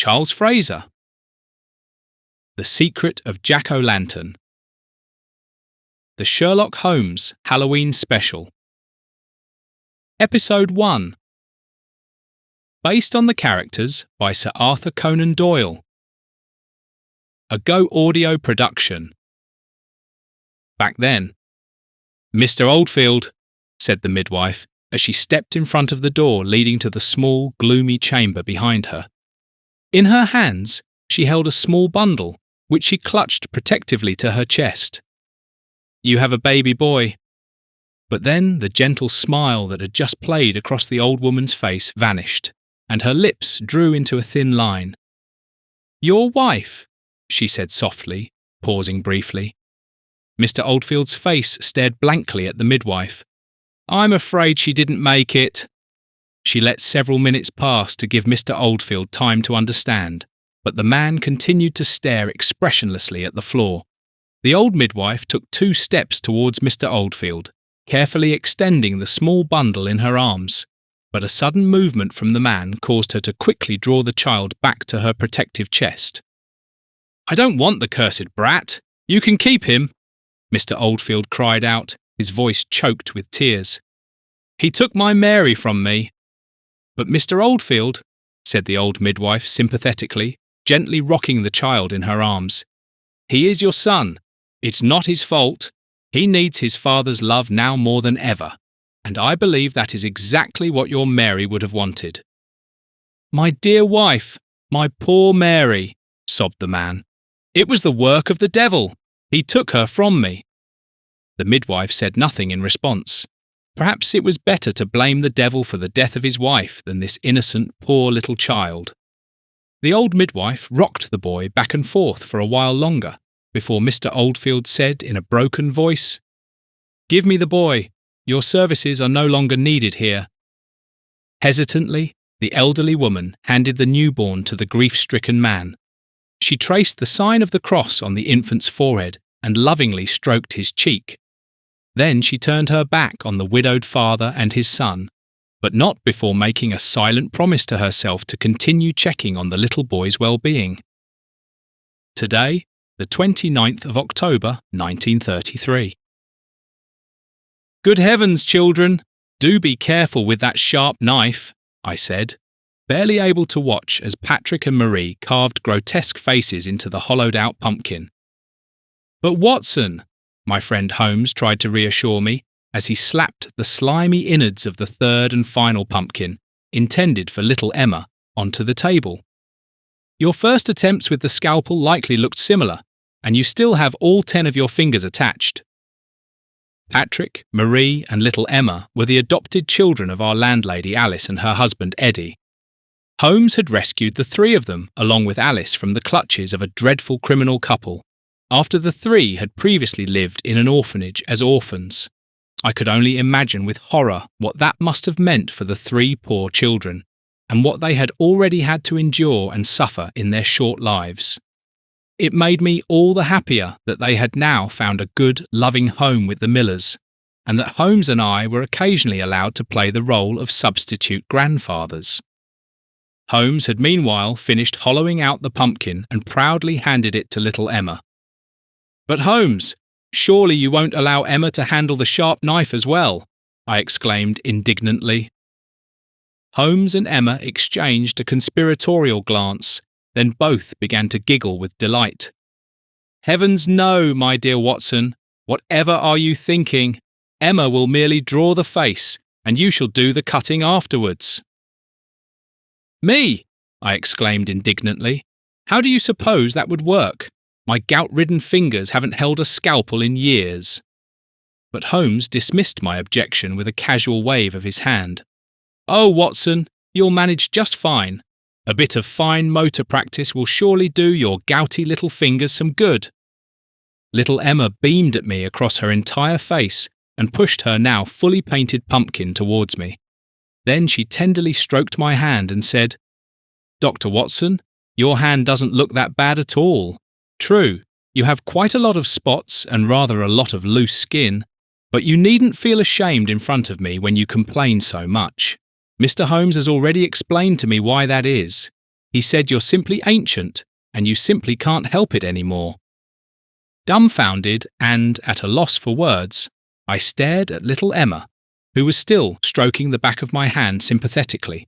Charles Fraser. The Secret of Jack-o'-lantern. The Sherlock Holmes Halloween Special. Episode 1. Based on the characters by Sir Arthur Conan Doyle. A Go Audio production. Back then. "Mr. Oldfield," said the midwife, as she stepped in front of the door leading to the small, gloomy chamber behind her. In her hands, she held a small bundle, which she clutched protectively to her chest. "You have a baby boy." But then the gentle smile that had just played across the old woman's face vanished, and her lips drew into a thin line. "Your wife," she said softly, pausing briefly. Mr. Oldfield's face stared blankly at the midwife. "I'm afraid she didn't make it." She let several minutes pass to give Mr. Oldfield time to understand, but the man continued to stare expressionlessly at the floor. The old midwife took 2 steps towards Mr. Oldfield, carefully extending the small bundle in her arms, but a sudden movement from the man caused her to quickly draw the child back to her protective chest. "I don't want the cursed brat. You can keep him," Mr. Oldfield cried out, his voice choked with tears. "He took my Mary from me." "But Mr. Oldfield," said the old midwife sympathetically, gently rocking the child in her arms, "he is your son. It's not his fault. He needs his father's love now more than ever, and I believe that is exactly what your Mary would have wanted." "My dear wife, my poor Mary," sobbed the man. "It was the work of the devil. He took her from me." The midwife said nothing in response. Perhaps it was better to blame the devil for the death of his wife than this innocent, poor little child. The old midwife rocked the boy back and forth for a while longer, before Mr. Oldfield said in a broken voice, "Give me the boy. Your services are no longer needed here." Hesitantly, the elderly woman handed the newborn to the grief-stricken man. She traced the sign of the cross on the infant's forehead and lovingly stroked his cheek. Then she turned her back on the widowed father and his son, but not before making a silent promise to herself to continue checking on the little boy's well-being. Today, the 29th of October, 1933. "Good heavens, children! Do be careful with that sharp knife," I said, barely able to watch as Patrick and Marie carved grotesque faces into the hollowed-out pumpkin. "But Watson," my friend Holmes tried to reassure me as he slapped the slimy innards of the 3rd and final pumpkin, intended for little Emma, onto the table. "Your first attempts with the scalpel likely looked similar, and you still have all 10 of your fingers attached." Patrick, Marie, and little Emma were the adopted children of our landlady Alice and her husband Eddie. Holmes had rescued the 3 of them, along with Alice, from the clutches of a dreadful criminal couple, after the 3 had previously lived in an orphanage as orphans. I could only imagine with horror what that must have meant for the 3 poor children, and what they had already had to endure and suffer in their short lives. It made me all the happier that they had now found a good, loving home with the Millers, and that Holmes and I were occasionally allowed to play the role of substitute grandfathers. Holmes had meanwhile finished hollowing out the pumpkin and proudly handed it to little Emma. "But Holmes, surely you won't allow Emma to handle the sharp knife as well?" I exclaimed indignantly. Holmes and Emma exchanged a conspiratorial glance, then both began to giggle with delight. "Heavens no, my dear Watson. Whatever are you thinking? Emma will merely draw the face, and you shall do the cutting afterwards." "Me!" I exclaimed indignantly. "How do you suppose that would work? My gout-ridden fingers haven't held a scalpel in years." But Holmes dismissed my objection with a casual wave of his hand. "Oh, Watson, you'll manage just fine. A bit of fine motor practice will surely do your gouty little fingers some good." Little Emma beamed at me across her entire face and pushed her now fully painted pumpkin towards me. Then she tenderly stroked my hand and said, "Dr. Watson, your hand doesn't look that bad at all. True, you have quite a lot of spots and rather a lot of loose skin, but you needn't feel ashamed in front of me when you complain so much. Mr. Holmes has already explained to me why that is. He said you're simply ancient, and you simply can't help it anymore. Dumbfounded and at a loss for words, I stared at little Emma, who was still stroking the back of my hand sympathetically.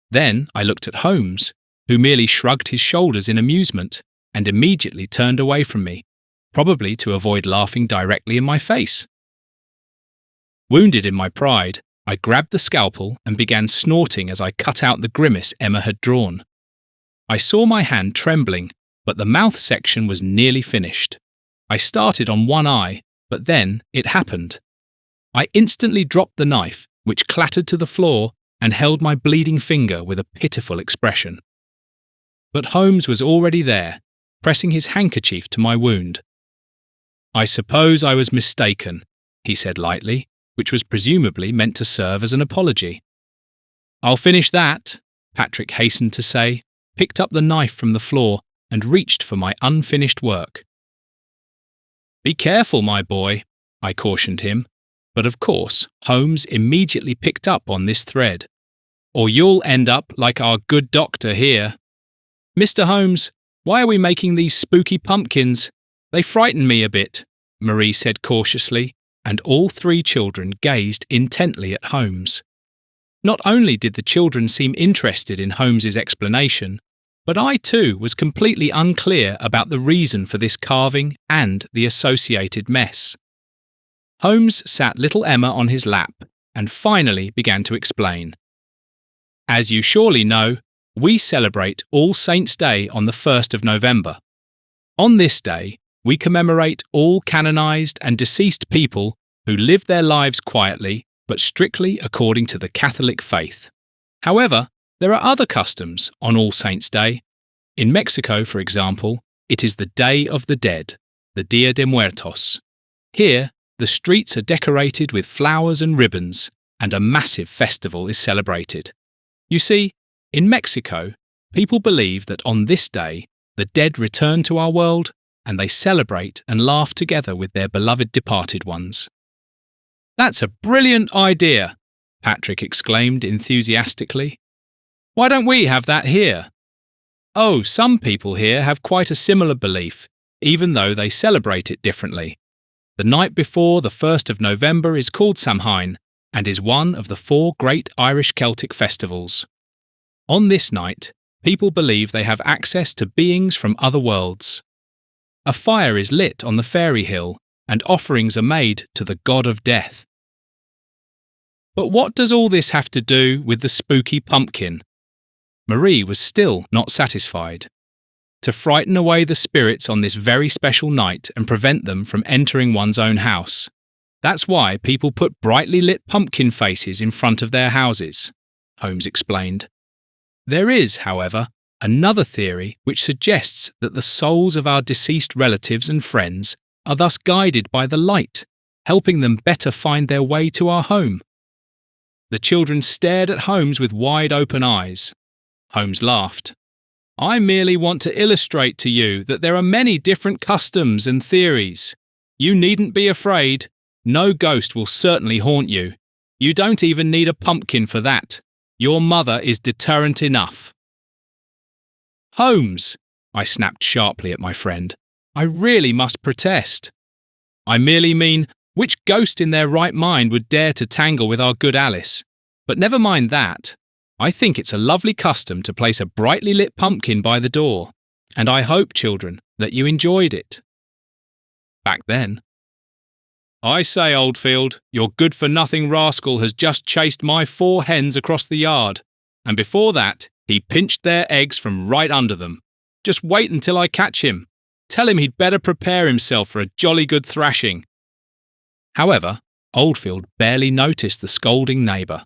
Then I looked at Holmes, who merely shrugged his shoulders in amusement and immediately turned away from me, probably to avoid laughing directly in my face. Wounded in my pride, I grabbed the scalpel and began snorting as I cut out the grimace Emma had drawn. I saw my hand trembling, but the mouth section was nearly finished. I started on one eye, but then it happened. I instantly dropped the knife, which clattered to the floor, and held my bleeding finger with a pitiful expression. But Holmes was already there, pressing his handkerchief to my wound. "I suppose I was mistaken," he said lightly, which was presumably meant to serve as an apology. "I'll finish that," Patrick hastened to say, picked up the knife from the floor, and reached for my unfinished work. "Be careful, my boy," I cautioned him, but of course Holmes immediately picked up on this thread. "Or you'll end up like our good doctor here. Mr. Holmes, why are we making these spooky pumpkins? They frighten me a bit," Marie said cautiously, and all three children gazed intently at Holmes. Not only did the children seem interested in Holmes's explanation, but I too was completely unclear about the reason for this carving and the associated mess. Holmes sat little Emma on his lap and finally began to explain. "As you surely know, we celebrate All Saints' Day on the 1st of November. On this day, we commemorate all canonized and deceased people who lived their lives quietly but strictly according to the Catholic faith. However, there are other customs on All Saints' Day. In Mexico, for example, it is the Day of the Dead, the Dia de Muertos. Here, the streets are decorated with flowers and ribbons, and a massive festival is celebrated. You see, in Mexico, people believe that on this day, the dead return to our world, and they celebrate and laugh together with their beloved departed ones." "That's a brilliant idea," Patrick exclaimed enthusiastically. "Why don't we have that here?" "Oh, some people here have quite a similar belief, even though they celebrate it differently. The night before the 1st of November is called Samhain, and is one of the 4 great Irish Celtic festivals. On this night, people believe they have access to beings from other worlds. A fire is lit on the fairy hill, and offerings are made to the god of death." "But what does all this have to do with the spooky pumpkin?" Marie was still not satisfied. "To frighten away the spirits on this very special night and prevent them from entering one's own house. That's why people put brightly lit pumpkin faces in front of their houses," Holmes explained. "There is, however, another theory which suggests that the souls of our deceased relatives and friends are thus guided by the light, helping them better find their way to our home." The children stared at Holmes with wide-open eyes. Holmes laughed. "I merely want to illustrate to you that there are many different customs and theories. You needn't be afraid. No ghost will certainly haunt you. You don't even need a pumpkin for that. Your mother is deterrent enough." "Holmes," I snapped sharply at my friend, "I really must protest." "I merely mean, which ghost in their right mind would dare to tangle with our good Alice? But never mind that. I think it's a lovely custom to place a brightly lit pumpkin by the door, and I hope, children, that you enjoyed it." Back then. "I say, Oldfield, your good-for-nothing rascal has just chased my 4 hens across the yard, and before that, he pinched their eggs from right under them. Just wait until I catch him. Tell him he'd better prepare himself for a jolly good thrashing." However, Oldfield barely noticed the scolding neighbour.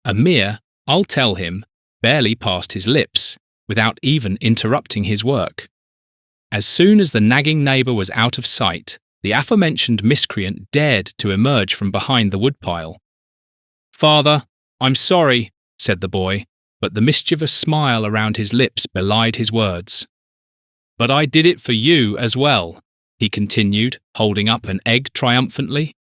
A mere, "I'll tell him," barely passed his lips, without even interrupting his work. As soon as the nagging neighbour was out of sight, the aforementioned miscreant dared to emerge from behind the woodpile. "Father, I'm sorry," said the boy, but the mischievous smile around his lips belied his words. "But I did it for you as well," he continued, holding up an egg triumphantly.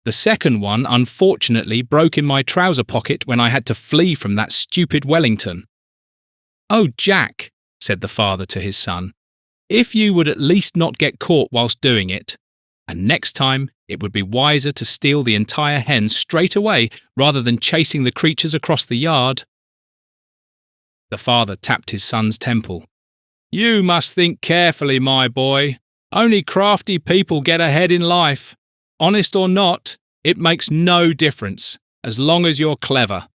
"The second one unfortunately broke in my trouser pocket when I had to flee from that stupid Wellington." "Oh, Jack," said the father to his son, "if you would at least not get caught whilst doing it, and next time it would be wiser to steal the entire hen straight away rather than chasing the creatures across the yard." The father tapped his son's temple. "You must think carefully, my boy. Only crafty people get ahead in life. Honest or not, it makes no difference, as long as you're clever."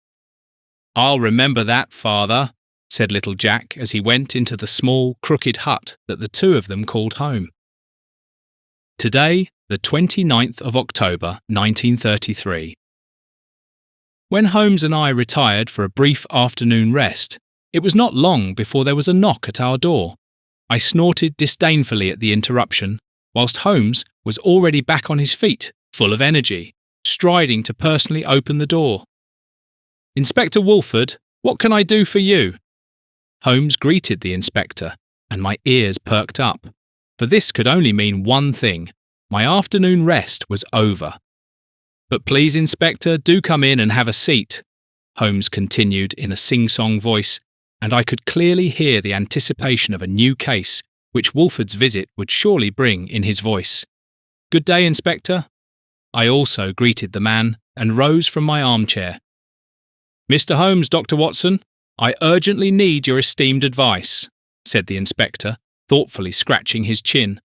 "I'll remember that, father," said little Jack as he went into the small, crooked hut that the two of them called home. Today, the 29th of October, 1933. When Holmes and I retired for a brief afternoon rest, it was not long before there was a knock at our door. I snorted disdainfully at the interruption, whilst Holmes was already back on his feet, full of energy, striding to personally open the door. "Inspector Wolfford, what can I do for you?" Holmes greeted the inspector, and my ears perked up, for this could only mean one thing: my afternoon rest was over. "But please, Inspector, do come in and have a seat," Holmes continued in a sing-song voice, and I could clearly hear the anticipation of a new case, which Wolfford's visit would surely bring in his voice. "Good day, Inspector." I also greeted the man and rose from my armchair. "Mr. Holmes, Dr. Watson, I urgently need your esteemed advice," said the inspector, thoughtfully scratching his chin.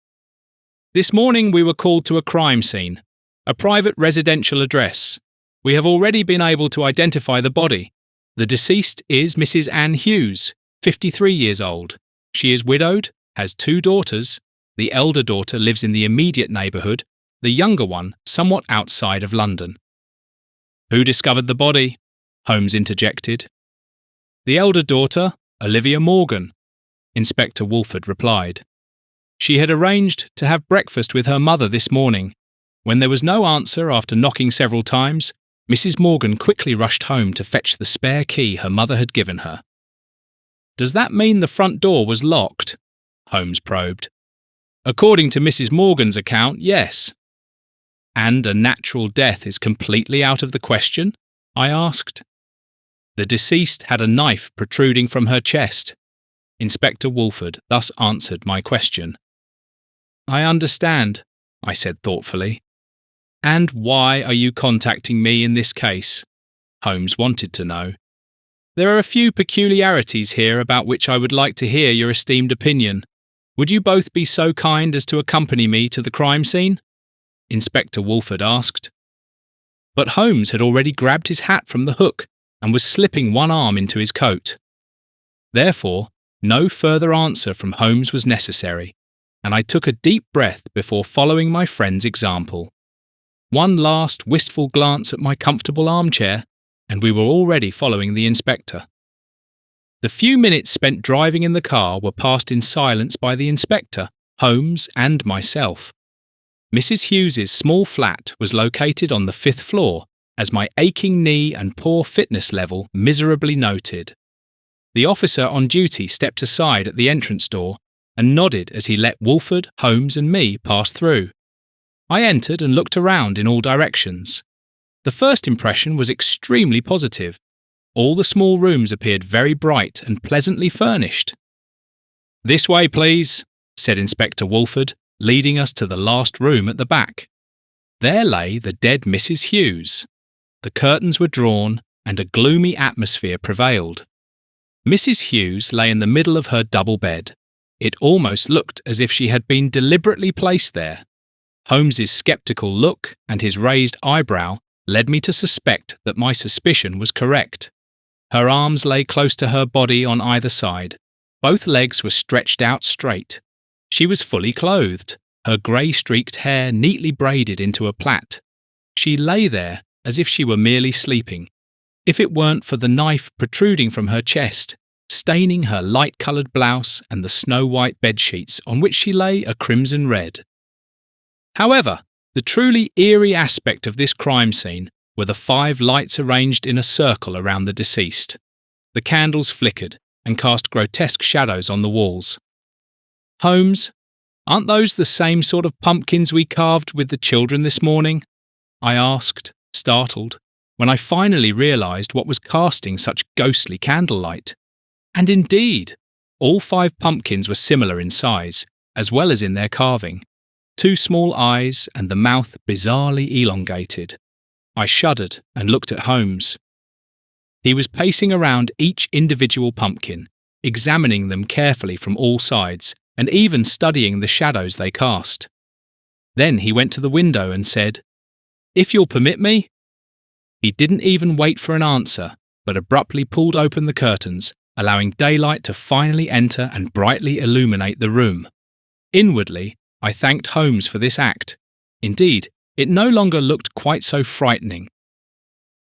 "This morning we were called to a crime scene, a private residential address. We have already been able to identify the body. The deceased is Mrs. Anne Hughes, 53 years old. She is widowed, has 2 daughters. The elder daughter lives in the immediate neighbourhood, the younger one somewhat outside of London." "Who discovered the body?" Holmes interjected. "The elder daughter, Olivia Morgan," Inspector Wolfford replied. "She had arranged to have breakfast with her mother this morning. When there was no answer after knocking several times, Mrs. Morgan quickly rushed home to fetch the spare key her mother had given her." "Does that mean the front door was locked?" Holmes probed. "According to Mrs. Morgan's account, yes." "And a natural death is completely out of the question?" I asked. "The deceased had a knife protruding from her chest." Inspector Wolfford thus answered my question. "I understand," I said thoughtfully. "And why are you contacting me in this case?" Holmes wanted to know. "There are a few peculiarities here about which I would like to hear your esteemed opinion. Would you both be so kind as to accompany me to the crime scene?" Inspector Wolfford asked. But Holmes had already grabbed his hat from the hook and was slipping one arm into his coat. Therefore, no further answer from Holmes was necessary, and I took a deep breath before following my friend's example. One last wistful glance at my comfortable armchair, and we were already following the inspector. The few minutes spent driving in the car were passed in silence by the inspector, Holmes, and myself. Mrs. Hughes's small flat was located on the 5th floor, as my aching knee and poor fitness level miserably noted. The officer on duty stepped aside at the entrance door and nodded as he let Wolfford, Holmes, and me pass through. I entered and looked around in all directions. The first impression was extremely positive. All the small rooms appeared very bright and pleasantly furnished. "This way, please," said Inspector Wolfford, leading us to the last room at the back. There lay the dead Mrs. Hughes. The curtains were drawn, and a gloomy atmosphere prevailed. Mrs. Hughes lay in the middle of her double bed. It almost looked as if she had been deliberately placed there. Holmes's sceptical look and his raised eyebrow led me to suspect that my suspicion was correct. Her arms lay close to her body on either side. Both legs were stretched out straight. She was fully clothed, her grey-streaked hair neatly braided into a plait. She lay there as if she were merely sleeping, if it weren't for the knife protruding from her chest, staining her light-coloured blouse and the snow-white bedsheets on which she lay a crimson red. However, the truly eerie aspect of this crime scene were the 5 lights arranged in a circle around the deceased. The candles flickered and cast grotesque shadows on the walls. "Holmes, aren't those the same sort of pumpkins we carved with the children this morning?" I asked, startled, when I finally realised what was casting such ghostly candlelight. And indeed, all 5 pumpkins were similar in size, as well as in their carving. 2 small eyes and the mouth bizarrely elongated. I shuddered and looked at Holmes. He was pacing around each individual pumpkin, examining them carefully from all sides, and even studying the shadows they cast. Then he went to the window and said, "If you'll permit me." He didn't even wait for an answer, but abruptly pulled open the curtains, allowing daylight to finally enter and brightly illuminate the room. Inwardly, I thanked Holmes for this act. Indeed, it no longer looked quite so frightening.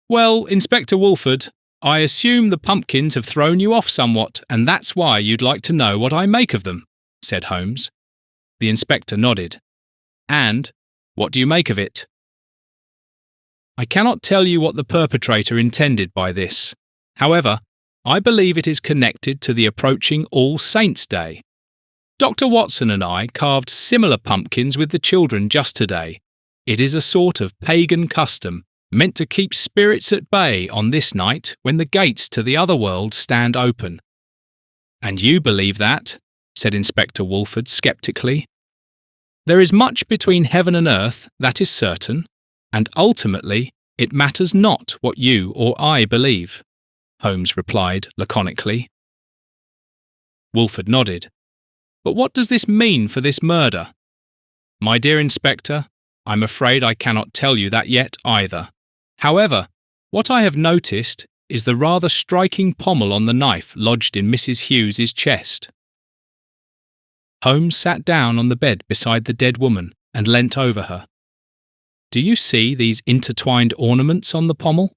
"Well, Inspector Wolfford, I assume the pumpkins have thrown you off somewhat, and that's why you'd like to know what I make of them," said Holmes. The inspector nodded. "And what do you make of it?" "I cannot tell you what the perpetrator intended by this. However, I believe it is connected to the approaching All Saints' Day. Dr. Watson and I carved similar pumpkins with the children just today. It is a sort of pagan custom meant to keep spirits at bay on this night when the gates to the Otherworld stand open." "And you believe that?" said Inspector Wolfford sceptically. "There is much between heaven and earth, that is certain, and ultimately it matters not what you or I believe," Holmes replied laconically. Wolfford nodded. "But what does this mean for this murder?" "My dear Inspector, I'm afraid I cannot tell you that yet either. However, what I have noticed is the rather striking pommel on the knife lodged in Mrs Hughes's chest." Holmes sat down on the bed beside the dead woman and leant over her. "Do you see these intertwined ornaments on the pommel?"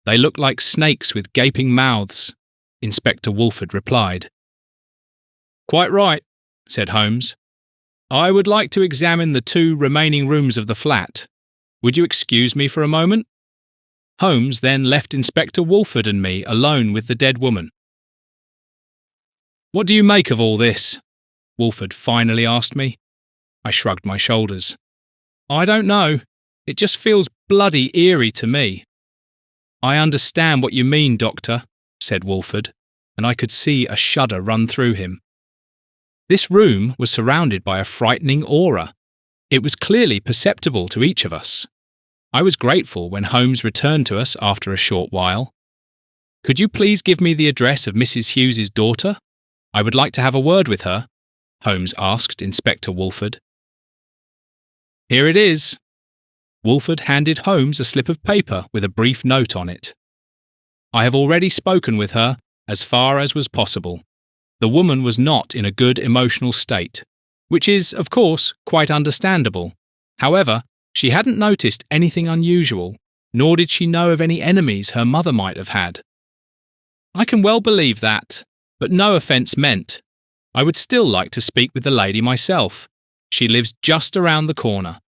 "They look like snakes with gaping mouths," Inspector Wolfford replied. "Quite right," said Holmes. "I would like to examine the 2 remaining rooms of the flat. Would you excuse me for a moment?" Holmes then left Inspector Wolfford and me alone with the dead woman. "What do you make of all this?" Wolfford finally asked me. I shrugged my shoulders. "I don't know. It just feels bloody eerie to me." "I understand what you mean, Doctor," said Wolfford, and I could see a shudder run through him. This room was surrounded by a frightening aura. It was clearly perceptible to each of us. I was grateful when Holmes returned to us after a short while. "Could you please give me the address of Mrs Hughes's daughter? I would like to have a word with her," Holmes asked Inspector Wolfford. "Here it is." Wolfford handed Holmes a slip of paper with a brief note on it. "I have already spoken with her, as far as was possible. The woman was not in a good emotional state, which is, of course, quite understandable. However, she hadn't noticed anything unusual, nor did she know of any enemies her mother might have had." "I can well believe that, but no offence meant. I would still like to speak with the lady myself. She lives just around the corner.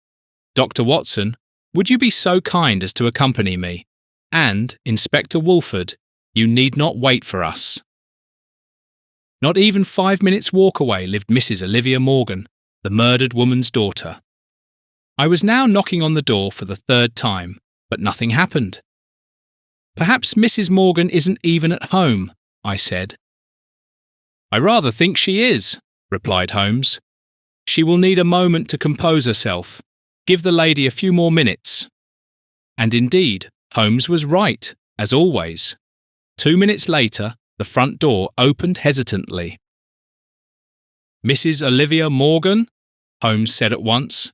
Dr. Watson, would you be so kind as to accompany me? And, Inspector Wolfford, you need not wait for us." Not even 5 minutes' walk away lived Mrs Olivia Morgan, the murdered woman's daughter. I was now knocking on the door for the 3rd time, but nothing happened. "Perhaps Mrs Morgan isn't even at home," I said. "I rather think she is," replied Holmes. "She will need a moment to compose herself. Give the lady a few more minutes." And indeed, Holmes was right, as always. 2 minutes later, the front door opened hesitantly. "Mrs Olivia Morgan?" Holmes said at once.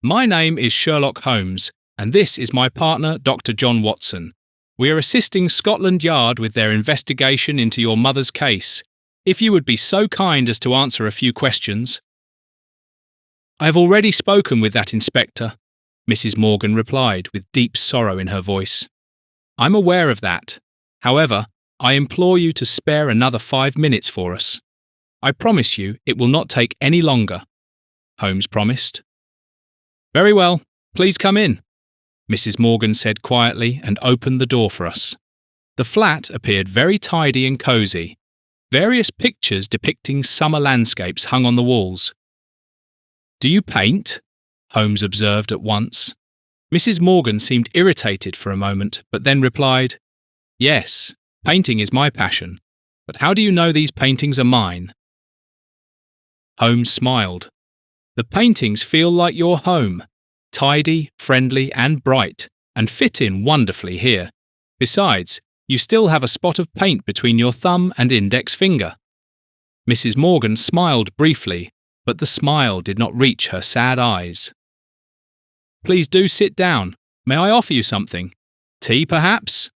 "My name is Sherlock Holmes, and this is my partner, Dr. John Watson. We are assisting Scotland Yard with their investigation into your mother's case. If you would be so kind as to answer a few questions." "I have already spoken with that inspector," Mrs Morgan replied with deep sorrow in her voice. "I'm aware of that. However, I implore you to spare another 5 minutes for us. I promise you it will not take any longer," Holmes promised. "Very well, please come in," Mrs Morgan said quietly and opened the door for us. The flat appeared very tidy and cosy. Various pictures depicting summer landscapes hung on the walls. "Do you paint?" Holmes observed at once. Mrs Morgan seemed irritated for a moment, but then replied, "Yes, painting is my passion. But how do you know these paintings are mine? Holmes smiled. The paintings feel like your home, tidy, friendly and bright, and fit in wonderfully here. Besides, you still have a spot of paint between your thumb and index finger. Mrs. Morgan smiled briefly, but the smile did not reach her sad eyes. Please do sit down. May I offer you something? Tea, perhaps?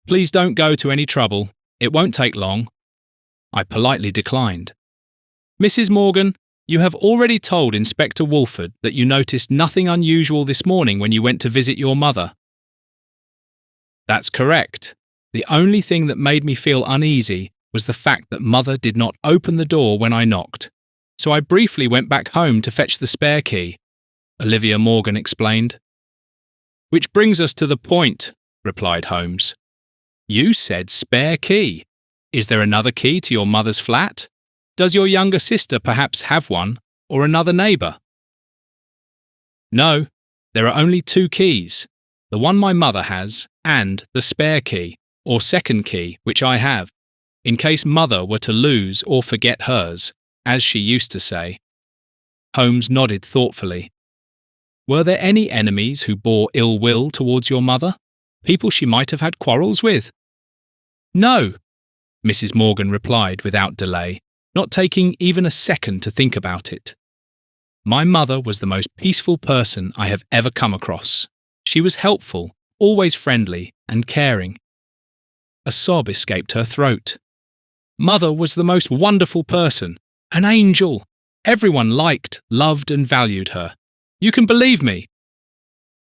Please don't go to any trouble. It won't take long. I politely declined. Mrs. Morgan, you have already told Inspector Wolfford that you noticed nothing unusual this morning when you went to visit your mother. That's correct. The only thing that made me feel uneasy was the fact that Mother did not open the door when I knocked, so I briefly went back home to fetch the spare key, Olivia Morgan explained. Which brings us to the point, replied Holmes. You said spare key. Is there another key to your mother's flat? Does your younger sister perhaps have one, or another neighbour? No, there are only two keys, the one my mother has and the spare key, or second key, which I have, in case Mother were to lose or forget hers, as she used to say. Holmes nodded thoughtfully. Were there any enemies who bore ill will towards your mother? People she might have had quarrels with? No, Mrs. Morgan replied without delay, not taking even a second to think about it. My mother was the most peaceful person I have ever come across. She was helpful, always friendly and caring. A sob escaped her throat. Mother was the most wonderful person, an angel. Everyone liked, loved and valued her. You can believe me.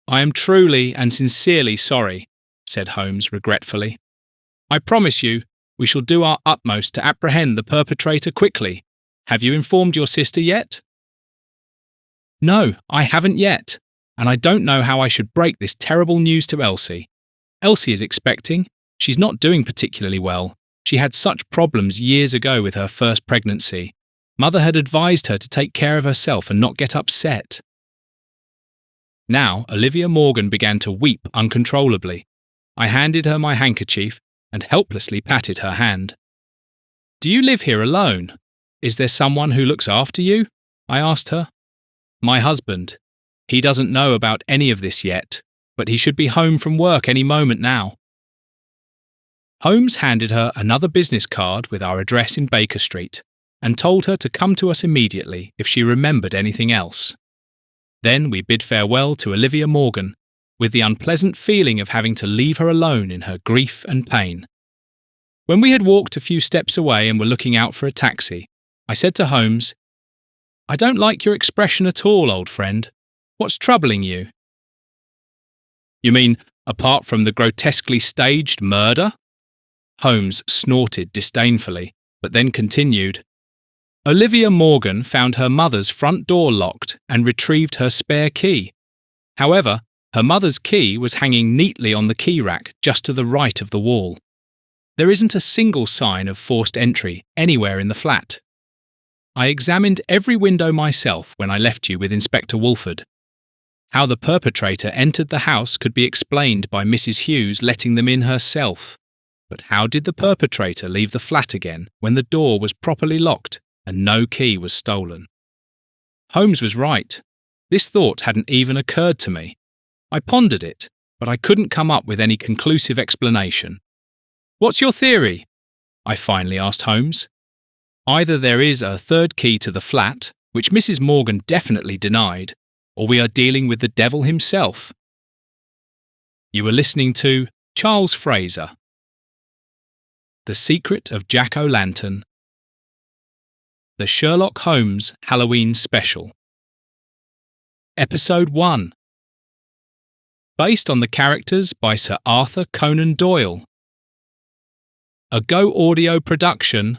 I am truly and sincerely sorry, said Holmes regretfully. I promise you, we shall do our utmost to apprehend the perpetrator quickly. Have you informed your sister yet? No, I haven't yet, and I don't know how I should break this terrible news to Elsie. Elsie is expecting. She's not doing particularly well. She had such problems years ago with her first pregnancy. Mother had advised her to take care of herself and not get upset. Now, Olivia Morgan began to weep uncontrollably. I handed her my handkerchief and helplessly patted her hand. Do you live here alone? Is there someone who looks after you? I asked her. My husband. He doesn't know about any of this yet, but he should be home from work any moment now. Holmes handed her another business card with our address in Baker Street and told her to come to us immediately if she remembered anything else. Then we bid farewell to Olivia Morgan, with the unpleasant feeling of having to leave her alone in her grief and pain. When we had walked a few steps away and were looking out for a taxi, I said to Holmes, I don't like your expression at all, old friend. What's troubling you? You mean, apart from the grotesquely staged murder? Holmes snorted disdainfully, but then continued. Olivia Morgan found her mother's front door locked and retrieved her spare key. However, her mother's key was hanging neatly on the key rack just to the right of the wall. There isn't a single sign of forced entry anywhere in the flat. I examined every window myself when I left you with Inspector Wolfford. How the perpetrator entered the house could be explained by Mrs. Hughes letting them in herself. But how did the perpetrator leave the flat again when the door was properly locked and no key was stolen? Holmes was right. This thought hadn't even occurred to me. I pondered it, but I couldn't come up with any conclusive explanation. What's your theory? I finally asked Holmes. Either there is a third key to the flat, which Mrs. Morgan definitely denied, or we are dealing with the devil himself. You were listening to Charles Fraser. The Secret of Jack-O-Lantern. The Sherlock Holmes Halloween Special. Episode 1. Based on the characters by Sir Arthur Conan Doyle. A Go Audio production